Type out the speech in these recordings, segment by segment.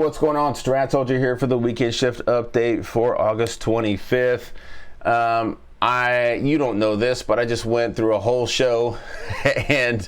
what's going on? Strat Soldier here for the weekend shift update for August 25th. You don't know this, but I just went through a whole show and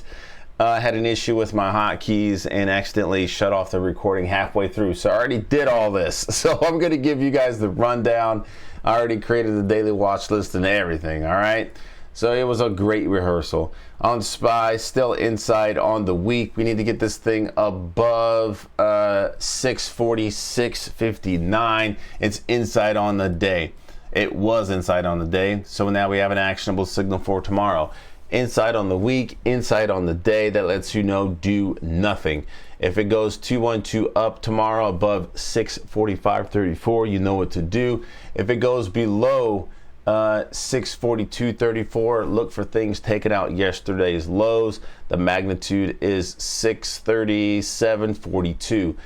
had an issue with my hotkeys and accidentally shut off the recording halfway through. So I already did all this. So I'm going to give you guys the rundown. I already created the daily watch list and everything, all right? So it was a great rehearsal. On SPY, still inside on the week. We need to get this thing above 640, 659. It's inside on the day. It was inside on the day, so now we have an actionable signal for tomorrow. Inside on the week, inside on the day, that lets you know do nothing. If it goes 212 up tomorrow above 645.34, you know what to do. If it goes below 642.34, look for things taken out yesterday's lows. The magnitude is 637.42.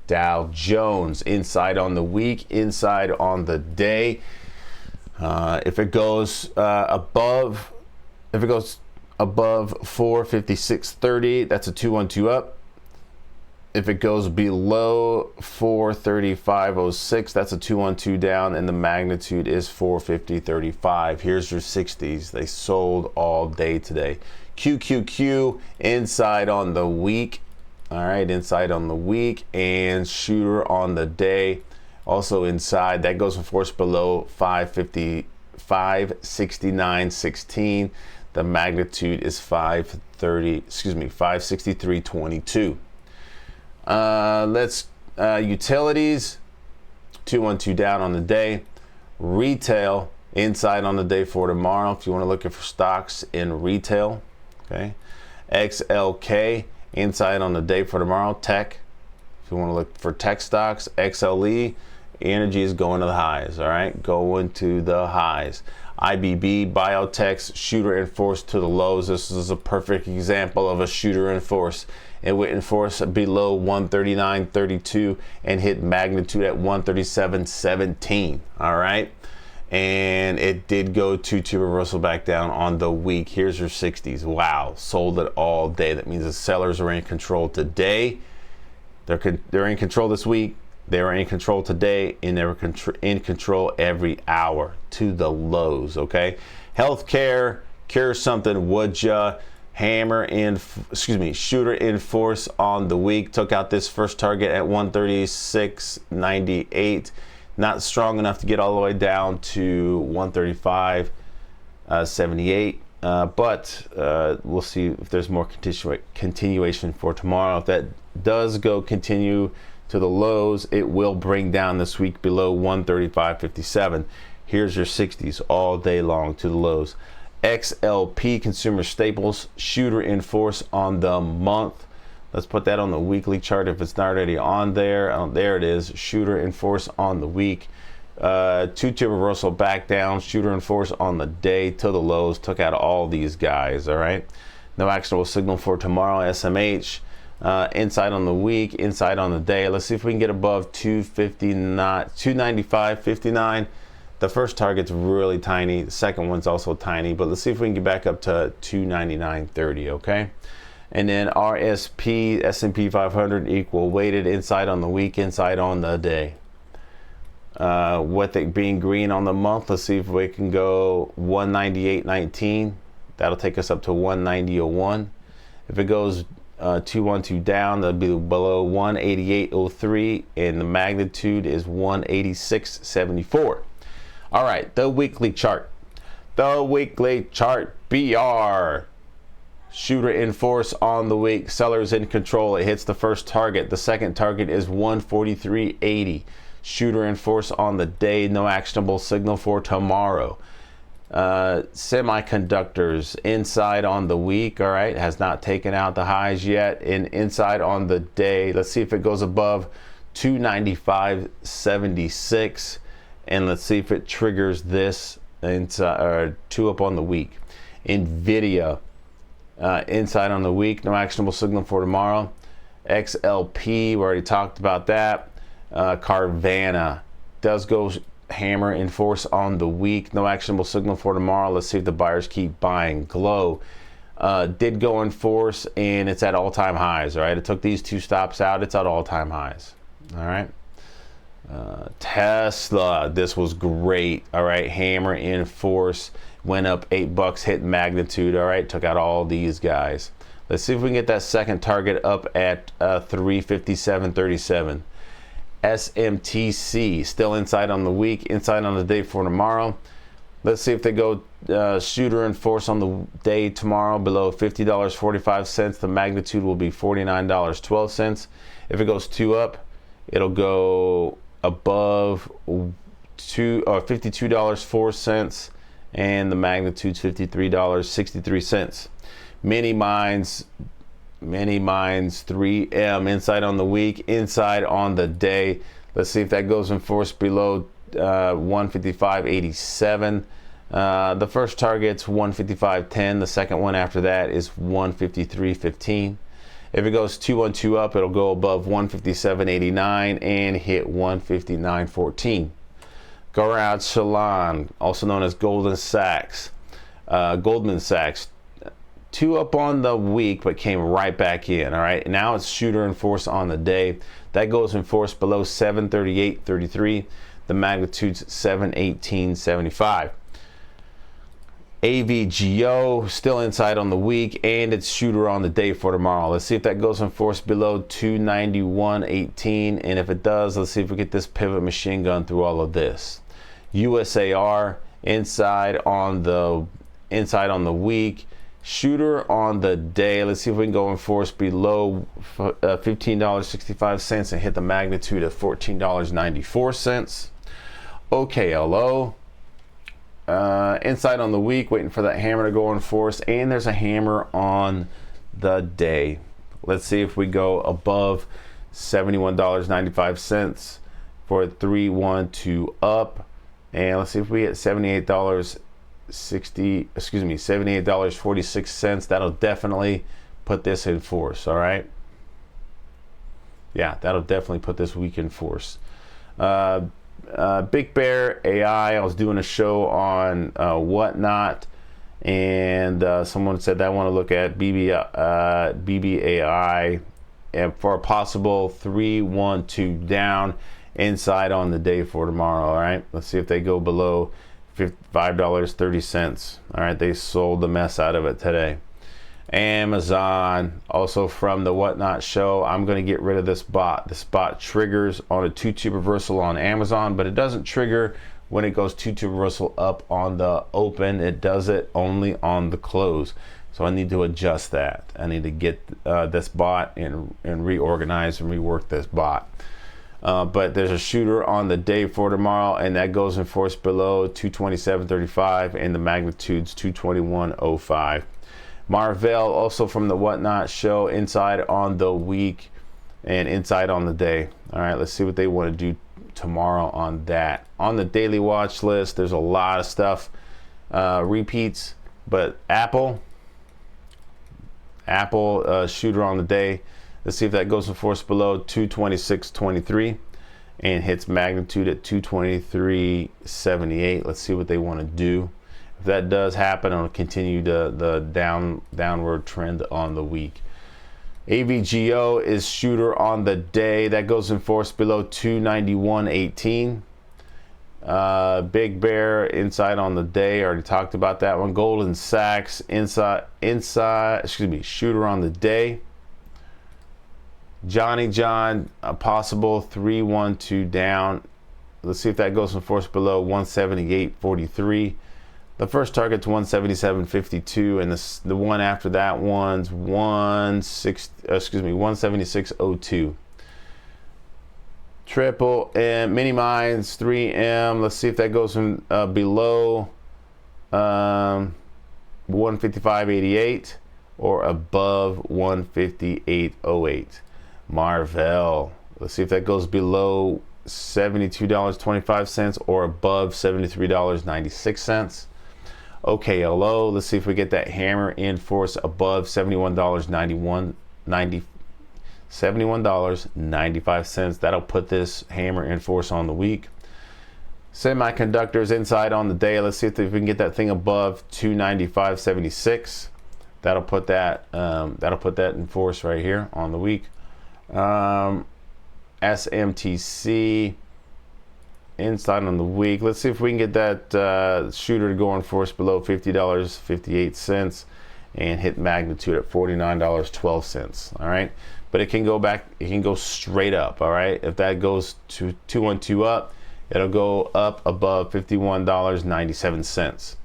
Dow Jones inside on the week, inside on the day. If it goes above 456.30, that's a 212 up. If it goes below 435.06, that's a 212 down, and the magnitude is 450.35. Here's your 60s. They sold all day today. QQQ inside on the week. All right, inside on the week, and shooter on the day. Also inside. That goes in force below 569.16. The magnitude is 563.22. Utilities, 212 down on the day. Retail inside on the day for tomorrow. If you want to look for stocks in retail, okay. XLK inside on the day for tomorrow. Tech, if you want to look for tech stocks. XLE, energy is going to the highs. All right, going to the highs. IBB, biotechs, shooter in force to the lows. This is a perfect example of a shooter in force. It went in force below 139.32 and hit magnitude at 137.17. All right, and it did go to reversal back down on the week. Here's your 60s. Wow, sold it all day. That means the sellers are in control today. They're in control this week. They were in control today, and they were in control every hour to the lows, okay? Healthcare, cure something, would ya? Shooter in force on the week. Took out this first target at 136.98. Not strong enough to get all the way down to 135.78. But we'll see if there's more continuation for tomorrow. If that does go continue to the lows, it will bring down this week below 135.57. Here's your 60s all day long to the lows. XLP, consumer staples, shooter in force on the month. Let's put that on the weekly chart if it's not already on there. There it is, shooter in force on the week. 2-2 reversal back down, shooter in force on the day to the lows. Took out all these guys. All right, no actionable signal for tomorrow. SMH, inside on the week, inside on the day. Let's see if we can get above 295.59. The first target's really tiny. The second one's also tiny, but let's see if we can get back up to 299.30, okay? And then RSP, S&P 500, equal weighted, inside on the week, inside on the day. With it being green on the month, let's see if we can go 198.19. That'll take us up to 190.01. If it goes 212 down, that'll be below 188.03, and the magnitude is 186.74. All right, the weekly chart. The weekly chart, BR. Shooter in force on the week. Sellers in control. It hits the first target. The second target is 143.80. Shooter in force on the day. No actionable signal for tomorrow. Semiconductors inside on the week. All right, has not taken out the highs yet. And inside on the day. Let's see if it goes above 295.76. And let's see if it triggers this inside, or 2 up on the week. Nvidia, inside on the week, no actionable signal for tomorrow. XLP, we already talked about that. Carvana does go hammer in force on the week, no actionable signal for tomorrow. Let's see if the buyers keep buying. Glow did go in force, and it's at all-time highs. All right, it took these 2 stops out. It's at all-time highs. All right. Tesla, this was great. All right, hammer in force, went up $8, hit magnitude. All right, took out all these guys. Let's see if we can get that second target up at 357.37. SMTC still inside on the week, inside on the day for tomorrow. Let's see if they go shooter in force on the day tomorrow below $50.45. The magnitude will be $49.12. If it goes 2 up, it'll go above $52.04, and the magnitude's $53.63. Mini mines 3M inside on the week, inside on the day. Let's see if that goes in force below 155.87. The first target's 155.10. The second one after that is 153.15. If it goes 212 up, it'll go above 157.89 and hit 159.14. Garage Salon, also known as Goldman Sachs, 2 up on the week, but came right back in. All right, now it's shooter in force on the day. That goes in force below 738.33. The magnitude's 718.75. AVGO still inside on the week, and it's shooter on the day for tomorrow. Let's see if that goes in force below 291.18, and if it does, let's see if we get this pivot machine gun through all of this. USAR inside on the week, shooter on the day. Let's see if we can go in force below $15.65 and hit the magnitude of $14.94. OKLO inside on the week, waiting for that hammer to go in force, and there's a hammer on the day. Let's see if we go above $71.95 for a 312 up, and let's see if we get $78.46. That'll definitely put this in force. All right, yeah, that'll definitely put this week in force. Big Bear AI, I was doing a show on Whatnot, and someone said they want to look at BBAI and for a possible 312 down inside on the day for tomorrow. All right, let's see if they go below $5.30. All right, they sold the mess out of it today. Amazon, also from the Whatnot show, I'm going to get rid of this bot. This bot triggers on a 2-tube reversal on Amazon, but it doesn't trigger when it goes 2-tube reversal up on the open. It does it only on the close. So I need to adjust that. I need to get this bot and reorganize and rework this bot. But there's a shooter on the day for tomorrow, and that goes in force below 227.35, and the magnitude's 221.05. Marvell, also from the Whatnot show, inside on the week and inside on the day. All right, let's see what they want to do tomorrow on that. On the daily watch list, there's a lot of stuff, repeats, but Apple shooter on the day. Let's see if that goes in force below 226.23 and hits magnitude at 223.78. Let's see what they want to do. If that does happen, it'll continue the downward trend on the week. AVGO is shooter on the day. That goes in force below 291.18. Big Bear inside on the day. Already talked about that one. Goldman Sachs shooter on the day. Johnny John, a possible 312 down. Let's see if that goes in force below 178.43. The first target's 177.52, and the one after that one's 176.02. Triple M, mini mines 3M. Let's see if that goes in below 155.88 or above 158.08. Marvell, let's see if that goes below $72.25 or above $73.96. OKLO, let's see if we get that hammer in force above $71.95. That'll put this hammer in force on the week. Semiconductors inside on the day. Let's see if we can get that thing above 295.76. That'll put that in force right here on the week. SMTC inside on the week. Let's see if we can get that shooter to go on force below $50.58 and hit magnitude at $49.12. All right, but it can go back, it can go straight up. All right, if that goes to 212 up, it'll go up above $51.97.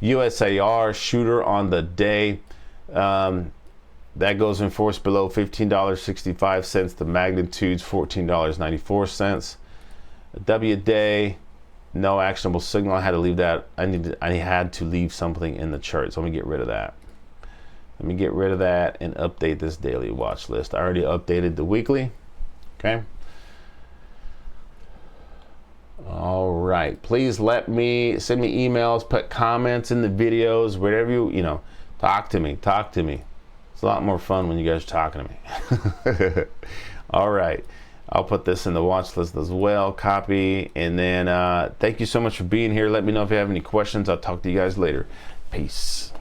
USAR shooter on the day, that goes in force below $15.65. The magnitude's $14.94. W day, no actionable signal. I had to leave that. I had to leave something in the chart. So let me get rid of that. Let me get rid of that and update this daily watch list. I already updated the weekly. Okay. All right. Please send me emails, put comments in the videos, whatever you know. Talk to me. Talk to me. It's a lot more fun when you guys are talking to me. All right. I'll put this in the watch list as well. Copy. And then thank you so much for being here. Let me know if you have any questions. I'll talk to you guys later. Peace.